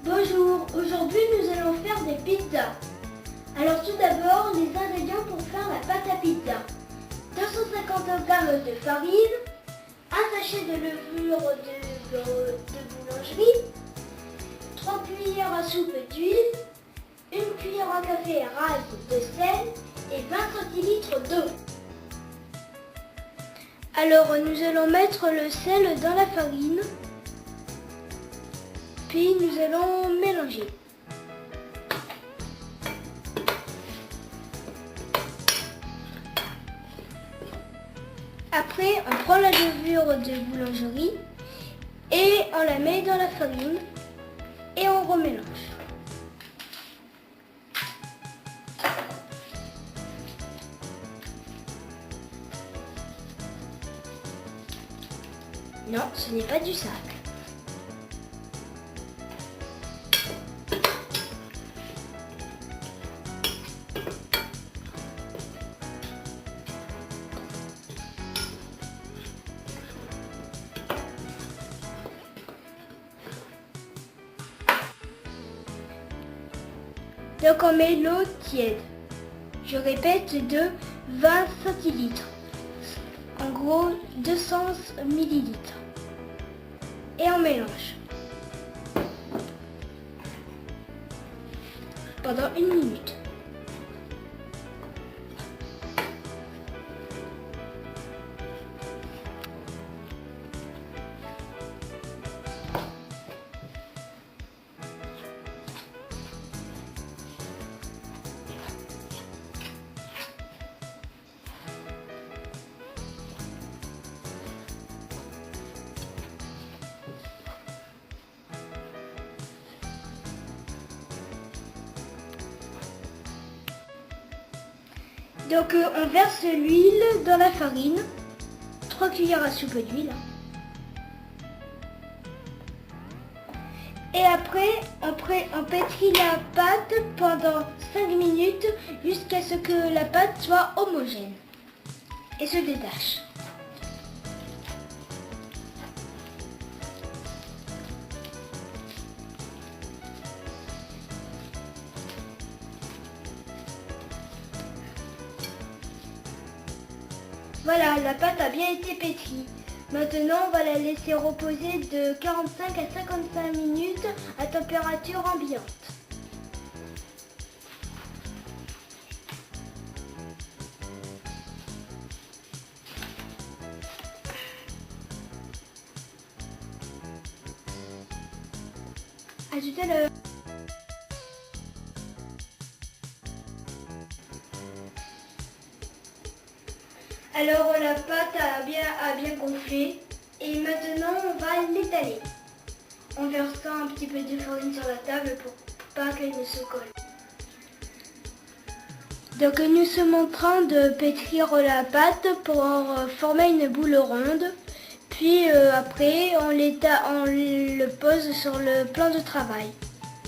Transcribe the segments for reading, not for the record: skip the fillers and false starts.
Bonjour, aujourd'hui nous allons faire des pizzas. Alors tout d'abord, les ingrédients pour faire la pâte à pizza. 250 g de farine, un sachet de levure de boulangerie, 3 cuillères à soupe d'huile, une cuillère à café rase de sel et 20 centilitres d'eau. Alors nous allons mettre le sel dans la farine, puis nous allons mélanger. Après, on prend la levure de boulangerie et on la met dans la farine et on remélange. Non, ce n'est pas du sable. Donc on met l'eau tiède. Je répète, de 20 centilitres. En gros 200 millilitres. Et on mélange. Pendant 1 minute. Donc on verse l'huile dans la farine, 3 cuillères à soupe d'huile. Et après, on pétrit la pâte pendant 5 minutes jusqu'à ce que la pâte soit homogène et se détache. Voilà, la pâte a bien été pétrie. Maintenant, on va la laisser reposer de 45 à 55 minutes à température ambiante. À tout à l'heure. Alors la pâte a bien gonflé et maintenant on va l'étaler en versant un petit peu de farine sur la table pour pas qu'elle ne se colle. Donc nous sommes en train de pétrir la pâte pour former une boule ronde. Puis après on le pose sur le plan de travail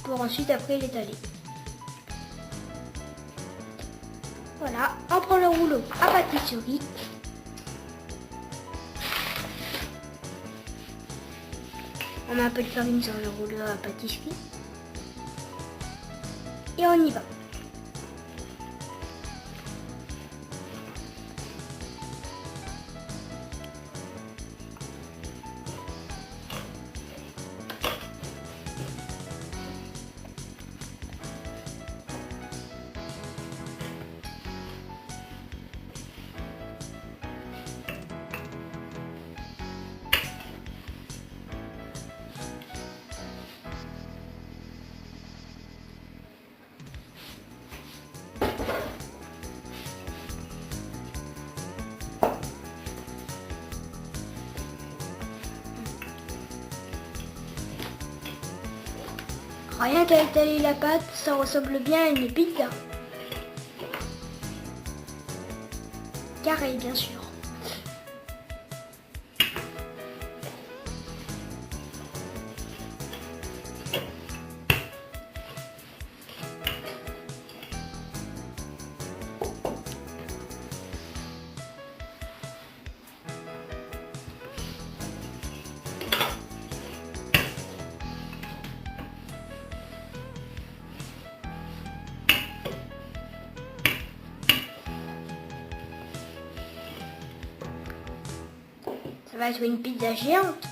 pour ensuite après l'étaler. Voilà, on prend le rouleau à pâtisserie. On met un peu de farine sur le rouleau à pâtisserie. Et on y va. Rien qu'à étaler la pâte, ça ressemble bien à une pizza. Carré, bien sûr. Ça va être une pizza géante.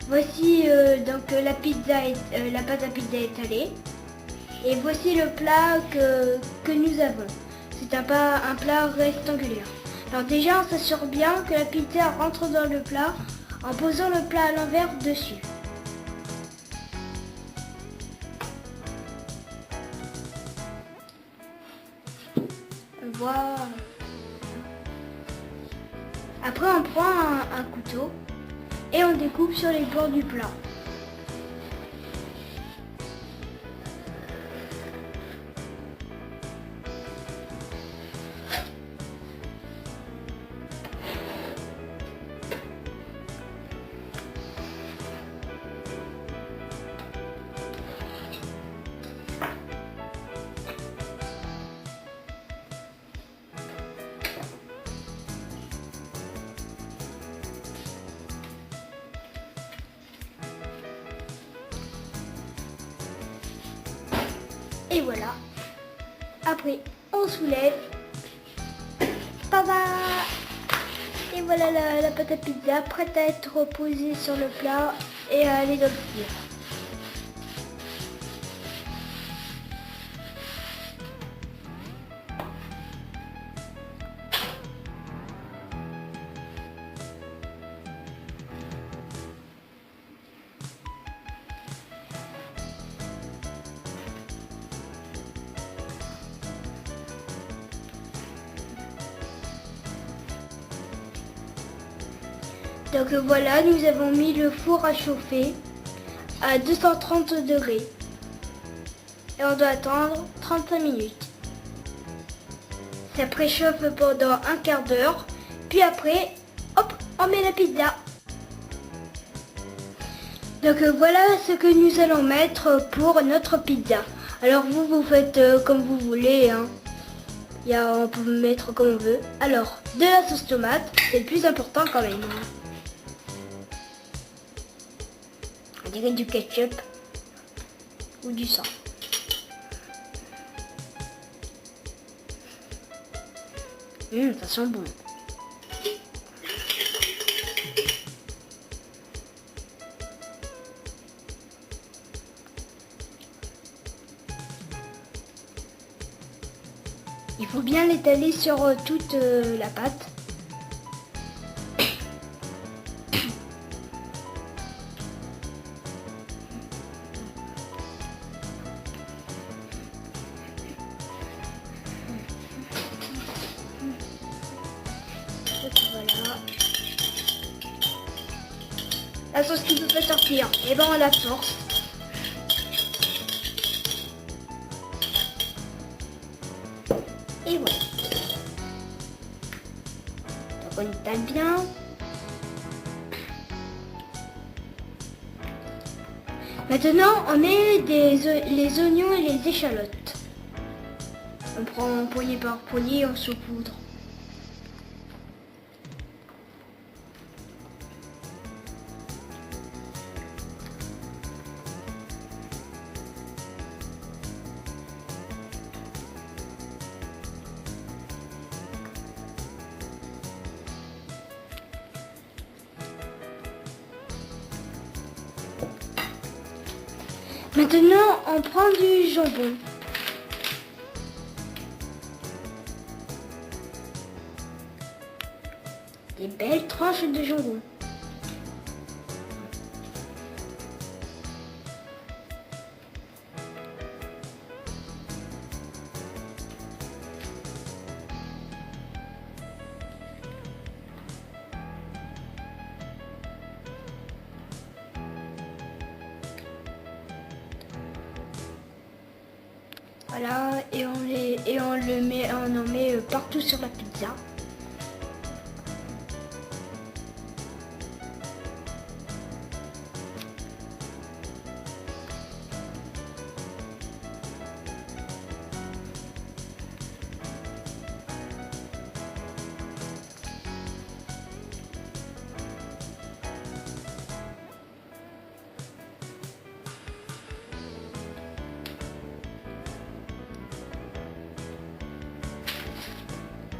Voici donc la pizza, la pâte à pizza étalée. Et voici le plat que nous avons. C'est un plat rectangulaire. Alors déjà, on s'assure bien que la pizza rentre dans le plat en posant le plat à l'envers dessus. Voilà. Après, on prend un couteau et on découpe sur les bords du plat. Et voilà. Après, on soulève. Tada! Et voilà la pâte à pizza prête à être posée sur le plat et à aller dans le four. Donc voilà, nous avons mis le four à chauffer à 230 degrés. Et on doit attendre 35 minutes. Ça préchauffe pendant un quart d'heure. Puis après, hop, on met la pizza. Donc voilà ce que nous allons mettre pour notre pizza. Alors vous faites comme vous voulez. Hein. On peut mettre comme on veut. Alors, de la sauce tomate, c'est le plus important quand même. On dirait du ketchup ou du sang. Ça sent bon. Il faut bien l'étaler sur toute la pâte. Voilà. La sauce qui ne peut pas sortir, et ben on la force. Et voilà. Donc on étale bien. Maintenant on met les oignons et les échalotes. On prend poignée par poignée, on saupoudre. Maintenant, on prend du jambon. Des belles tranches de jambon. Voilà, et on en met partout sur la pizza.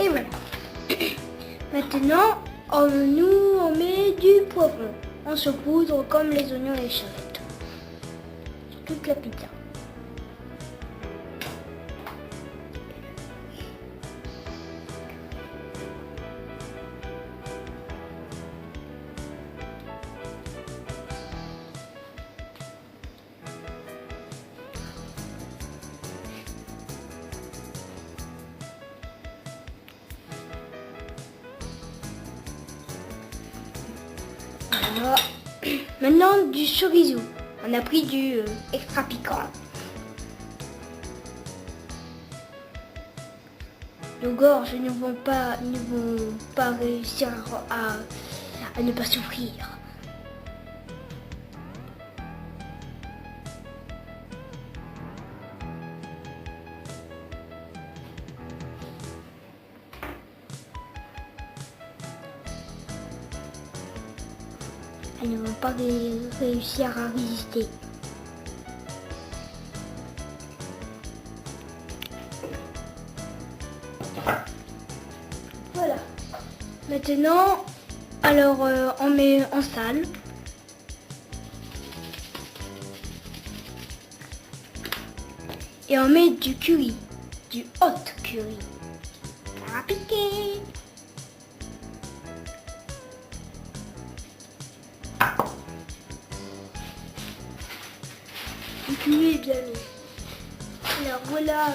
Et voilà. Maintenant, nous on met du poivron. On saupoudre comme les oignons et les échalotes. Sur toute la pizza. Voilà. Maintenant du chorizo. On a pris du extra piquant. Nos gorges ne vont pas réussir à ne pas souffrir. Elles ne vont pas réussir à résister. Voilà. Maintenant, alors on met en salle. Et on met du curry, du hot curry. Ça va piquer. Du curry bien mis. Alors voilà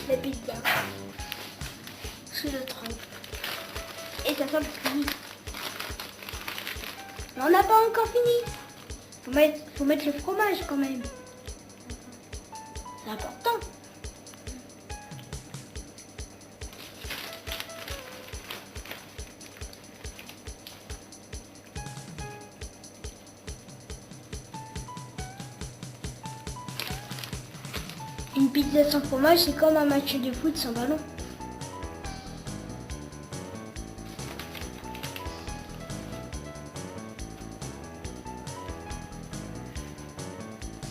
la pizza. Sous le trempe. Et ça sent le curry. Mais on n'a pas encore fini. Faut mettre le fromage quand même. C'est important. Une pizza sans fromage, c'est comme un match de foot sans ballon.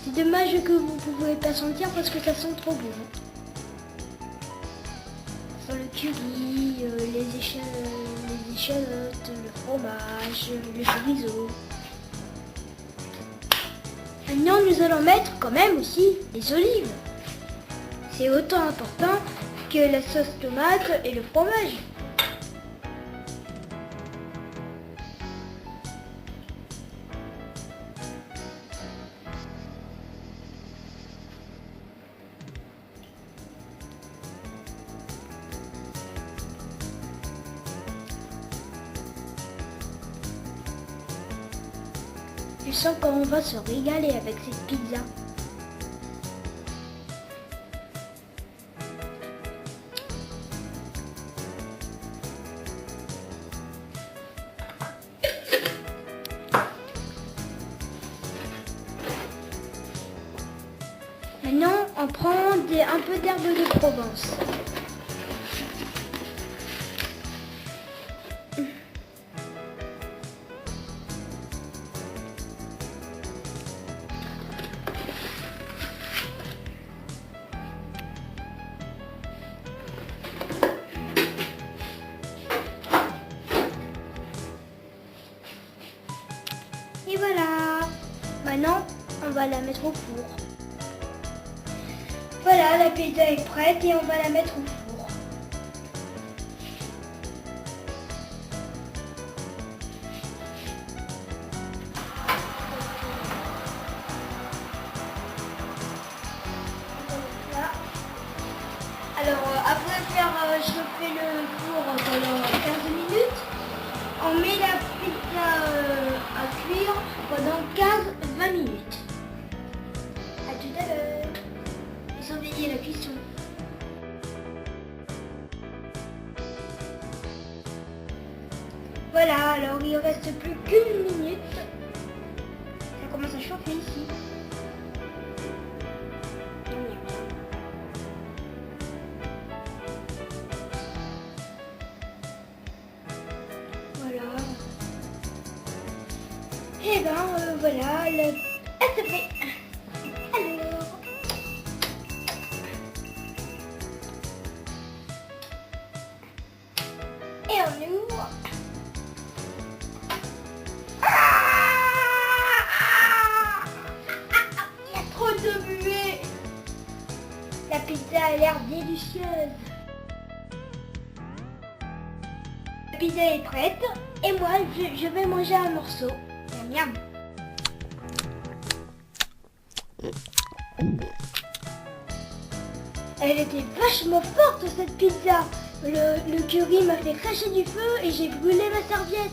C'est dommage que vous ne pouvez pas sentir parce que ça sent trop bon. Ça sent le curry, les échalotes, le fromage, le chorizo. Maintenant, nous allons mettre quand même aussi les olives. C'est autant important que la sauce tomate et le fromage. Je sens qu'on va se régaler avec cette pizza. Maintenant, on prend un peu d'herbe de Provence. Et voilà. Maintenant, on va la mettre au four. Voilà, la pizza est prête et on va la mettre au four. Voilà. Alors, après faire chauffer le four pendant 15 minutes, on met la pizza à cuire pendant 15-20 minutes. A tout à l'heure. Et surveiller la cuisson. Voilà, alors il ne reste plus qu'une minute. Ça commence à chauffer ici. Voilà. Et ben voilà, elle se fait. Alors. Et on ouvre. Il y a trop de buée. La pizza a l'air délicieuse. La pizza est prête. Et moi, je vais manger un morceau. Miam, miam. Elle était vachement forte cette pizza. Le curry m'a fait cracher du feu et j'ai brûlé ma serviette.